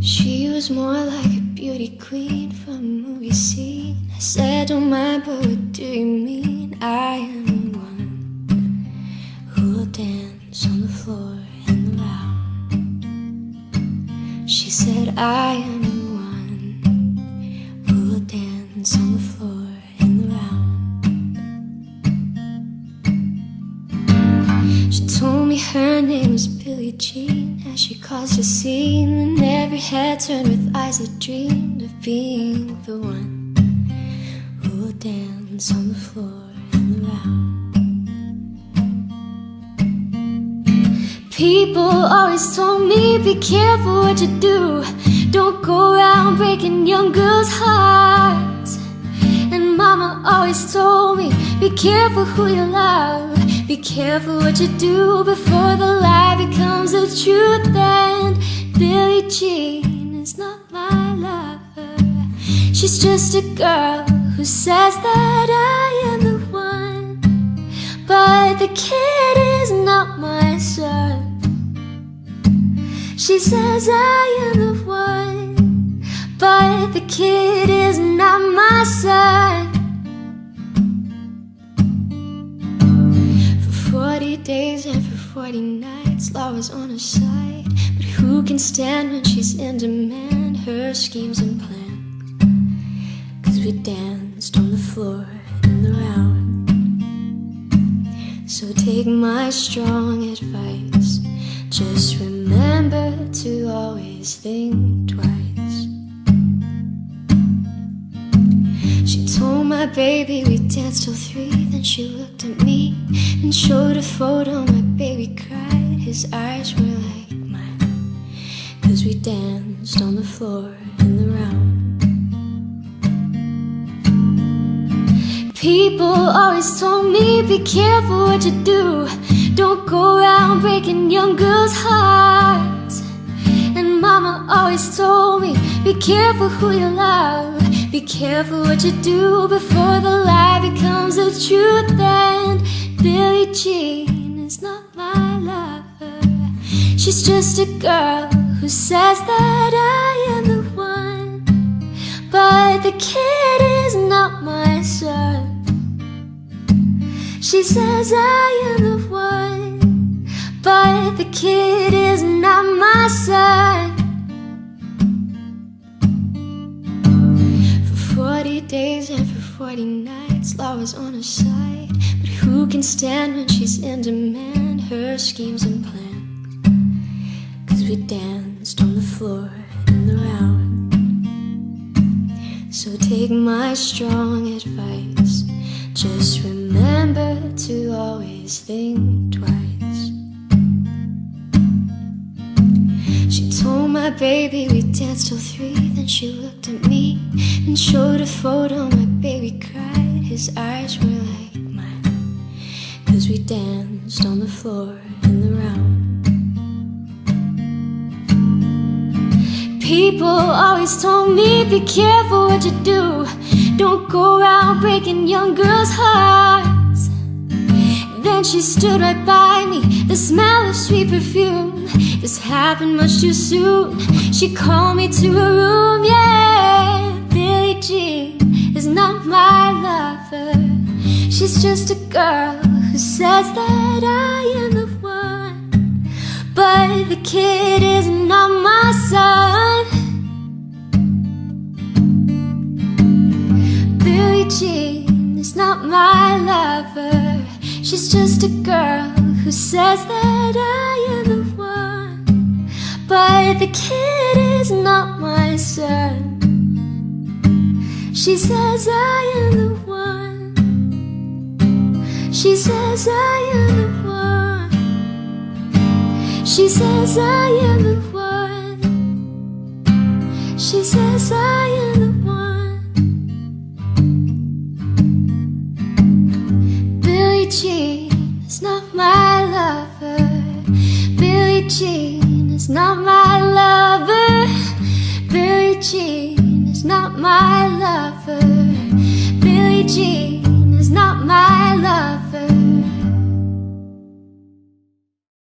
She was more like a beauty queen from a movie scene. I said, don't mind, but what do you mean? I am the one who will dance on the floor and around. She said, I am the one who will dance on the floor and around. She told me her name was Billie Jean as she caused a scene, and every head turned with eyes that dreamed of being the one who will dance on the floor and around. People always told me, be careful what you do, don't go around breaking young girls' hearts. And mama always told me, be careful who you love, be careful what you do before the lie becomes the truth. And Billie Jean is not my lover, she's just a girl who says that I am the one, but the kid is not my son. She says I am the one, but the kid is not my son. 40 days and for 40 nights, law was on her side. But who can stand when she's in demand? Her schemes and plans, 'cause we danced on the floor and around. So take my strong advice, just remember to always think twice. She told my baby we danced till 3, then she looked at me and showed a photo. My baby cried, his eyes were like mine, 'cause we danced on the floor in the round. People always told me, be careful what you do, don't go around breaking young girls' hearts. And mama always told me, be careful who you love, be careful what you do before the lie becomes the truth. And Billie Jean is not my lover, she's just a girl who says that I am the one, but the kid is not my son. She says I am the one, but the kid is not my son. 40 days and for 40 nights, law was on her side. But who can stand when she's in demand? Her schemes and plans, 'cause we danced on the floor and around. So take my strong advice, just remember to always think twice. She told my baby we danced till 3, then she looked at me and showed a photo. My baby cried, his eyes were like mine, 'cause we danced on the floor in the round. People always told me, be careful what you do, don't go around breaking young girls' hearts. Then she stood right by me, the smell of sweet perfume. This happened much too soon. She called me to her room, yeah. Billie Jean is not my lover, she's just a girl who says that I am the one, but the kid is not my son. Billie Jean is not my lover, she's just a girl who says that I am the one, but the kid is not my son. She says I am the one, she says I am the one, she says I am the one, she says I am the one. Billie Jean is not my lover, Billie Jean is not my lover, Billie Jean is not my lover, Billie Jean is not my lover.